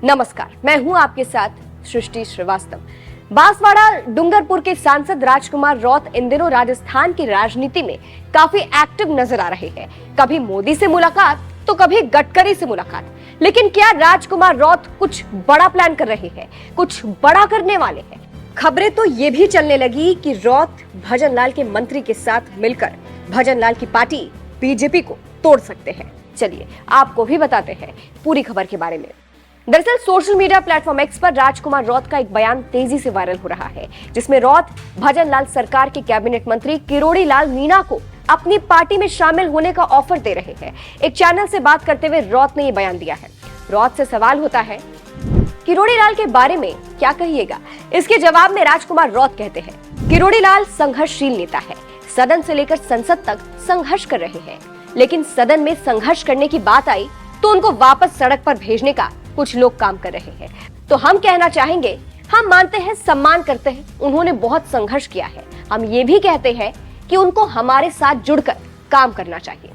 नमस्कार, मैं हूं आपके साथ सृष्टि श्रीवास्तव। बांसवाड़ा डूंगरपुर के सांसद राजकुमार रौत इन दिनों राजस्थान की राजनीति में काफी एक्टिव नजर आ रहे हैं। कभी मोदी से मुलाकात तो कभी गडकरी से मुलाकात। लेकिन क्या राजकुमार रौत कुछ बड़ा प्लान कर रहे हैं, कुछ बड़ा करने वाले हैं? खबरें तो ये भी चलने लगी कि रौत भजनलाल के मंत्री के साथ मिलकर भजनलाल की पार्टी बीजेपी को तोड़ सकते हैं। चलिए आपको भी बताते हैं पूरी खबर के बारे में। दरअसल सोशल मीडिया प्लेटफॉर्म एक्स पर राजकुमार रौत का एक बयान तेजी से वायरल हो रहा है, जिसमें रौत भजनलाल सरकार के कैबिनेट मंत्री किरोड़ी लाल मीणा को अपनी पार्टी में शामिल होने का ऑफर दे रहे हैं। एक चैनल से बात करते हुए रौत ने ये बयान दिया है। रौत से सवाल होता है, किरोड़ी लाल के बारे में क्या कहिएगा? इसके जवाब में राजकुमार रौत कहते हैं, किरोड़ी लाल संघर्षशील नेता है, सदन से लेकर संसद तक संघर्ष कर रहे हैं, लेकिन सदन में संघर्ष करने की बात आई तो उनको वापस सड़क पर भेजने का कुछ लोग काम कर रहे हैं। तो हम कहना चाहेंगे, हम मानते हैं, सम्मान करते हैं, उन्होंने बहुत संघर्ष किया है। हम ये भी कहते हैं कि उनको हमारे साथ जुड़कर काम करना चाहिए।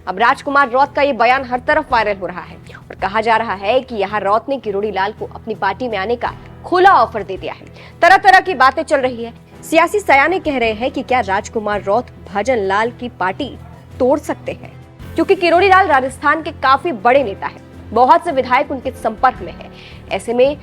अब राजकुमार रौत का ये बयान हर तरफ वायरल हो रहा है और कहा जा रहा है कि यहाँ रौत ने किरोड़ी लाल को अपनी पार्टी में आने का खुला ऑफर दे दिया है। तरह तरह की बातें चल रही है। सियासी सयाने कह रहे हैं कि क्या राजकुमार रौत भजनलाल की पार्टी तोड़ सकते हैं, क्योंकि किरोड़ी लाल राजस्थान के काफी बड़े नेता है, बहुत से विधायक उनके संपर्क में है। ऐसे में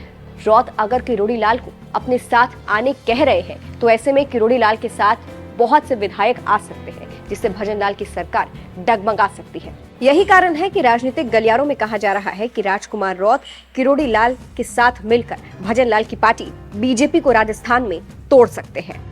रौत अगर किरोड़ी लाल को अपने साथ आने कह रहे हैं तो ऐसे में किरोड़ी लाल के साथ बहुत से विधायक आ सकते हैं, जिससे भजनलाल की सरकार डगमगा सकती है। यही कारण है कि राजनीतिक गलियारों में कहा जा रहा है कि राजकुमार रौत किरोड़ी लाल के साथ मिलकर भजनलाल की पार्टी बीजेपी को राजस्थान में तोड़ सकते हैं।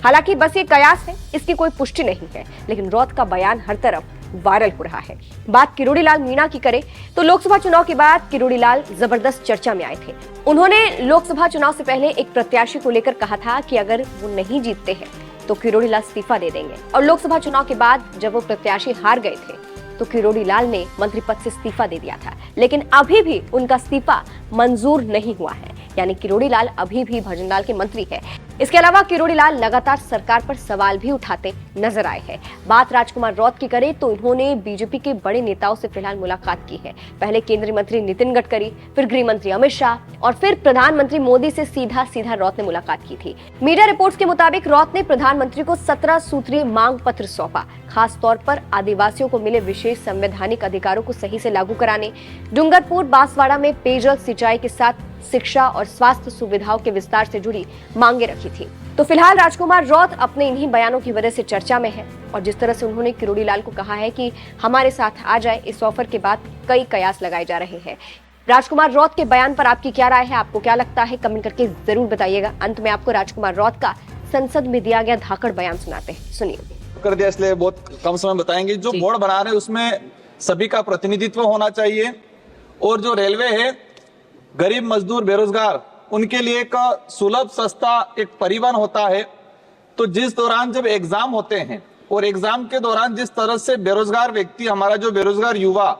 हालांकि बस ये कयास है, इसकी कोई पुष्टि नहीं है, लेकिन रौत का बयान हर तरफ वायरल हो रहा है। बात किरोड़ी लाल मीणा की करें तो लोकसभा चुनाव के बाद किरोड़ी लाल जबरदस्त चर्चा में आए थे। उन्होंने लोकसभा चुनाव से पहले एक प्रत्याशी को लेकर कहा था कि अगर वो नहीं जीतते हैं तो किरोड़ी लाल इस्तीफा दे देंगे, और लोकसभा चुनाव के बाद जब वो प्रत्याशी हार गए थे तो किरोड़ी लाल ने मंत्री पद से इस्तीफा दे दिया था। लेकिन अभी भी उनका इस्तीफा मंजूर नहीं हुआ है, यानी किरोड़ी लाल अभी भी भजनलाल के मंत्री है। इसके अलावा किरोड़ी लाल लगातार सरकार पर सवाल भी उठाते नजर आए हैं। बात राजकुमार रौत की करें तो इन्होंने बीजेपी के बड़े नेताओं से फिलहाल मुलाकात की है। पहले केंद्रीय मंत्री नितिन गडकरी, फिर गृह मंत्री अमित शाह और फिर प्रधानमंत्री मोदी से सीधा रौत ने मुलाकात की थी। मीडिया रिपोर्ट्स के मुताबिक रौत ने प्रधानमंत्री को 17 सूत्रीय मांग पत्र सौंपा, खास तौर पर आदिवासियों को मिले विशेष संवैधानिक अधिकारों को सही से लागू कराने, डूंगरपुर बांसवाड़ा में पेयजल सिंचाई के साथ शिक्षा और स्वास्थ्य सुविधाओं के विस्तार से जुड़ी मांगे रखी थी। तो फिलहाल राजकुमार रौत अपने इन्हीं बयानों की वजह से चर्चा में है, और जिस तरह से उन्होंने किरोड़ी लाल को कहा है कि हमारे साथ आ जाए, इस ऑफर के बाद कई कयास लगाए जा रहे हैं। राजकुमार रौत के बयान पर आपकी क्या राय है, आपको क्या लगता है, कमेंट करके जरूर बताइएगा। अंत में आपको राजकुमार रौत का संसद में दिया गया धाकड़ बयान सुनाते हैं, सुनिए। कर दिया, इसलिए बहुत कम समय बताएंगे। जो बोर्ड बना रहे हैं उसमें सभी का प्रतिनिधित्व होना चाहिए, और जो रेलवे है, गरीब मजदूर बेरोजगार उनके लिए एक सुलभ सस्ता एक परिवहन होता है। तो जिस दौरान जब एग्जाम होते हैं और एग्जाम के दौरान जिस तरह से बेरोजगार व्यक्ति, हमारा जो बेरोजगार युवा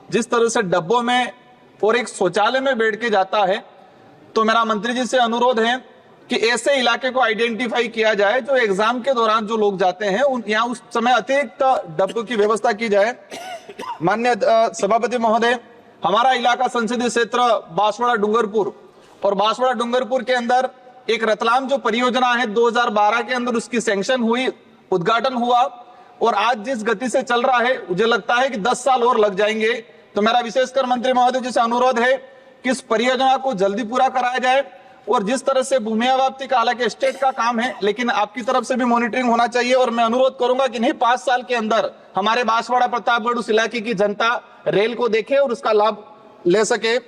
जिस तरह से डब्बों में और एक शौचालय में बैठ के जाता है, तो मेरा मंत्री जी से अनुरोध है कि ऐसे इलाके को आइडेंटिफाई किया जाए जो एग्जाम के दौरान जो लोग जाते हैं यहाँ उस समय अतिरिक्त डब्बों की व्यवस्था की जाए। माननीय सभापति महोदय, हमारा इलाका संसदीय क्षेत्र बांसवाड़ा डूंगरपुर, और बांसवाड़ा डूंगरपुर के अंदर एक रतलाम जो परियोजना है 2012 के अंदर उसकी सैंक्शन हुई, उद्घाटन हुआ, और आज जिस गति से चल रहा है मुझे लगता है कि 10 साल और लग जाएंगे। तो मेरा विशेषकर मंत्री महोदय जी से अनुरोध है कि इस परियोजना को जल्दी पूरा कराया जाए, और जिस तरह से भूमि अवाप्ति का, हालांकि स्टेट का काम है, लेकिन आपकी तरफ से भी मॉनिटरिंग होना चाहिए। और मैं अनुरोध करूंगा कि नहीं 5 साल के अंदर हमारे बांसवाड़ा प्रतापगढ़ उस इलाके की जनता रेल को देखे और उसका लाभ ले सके।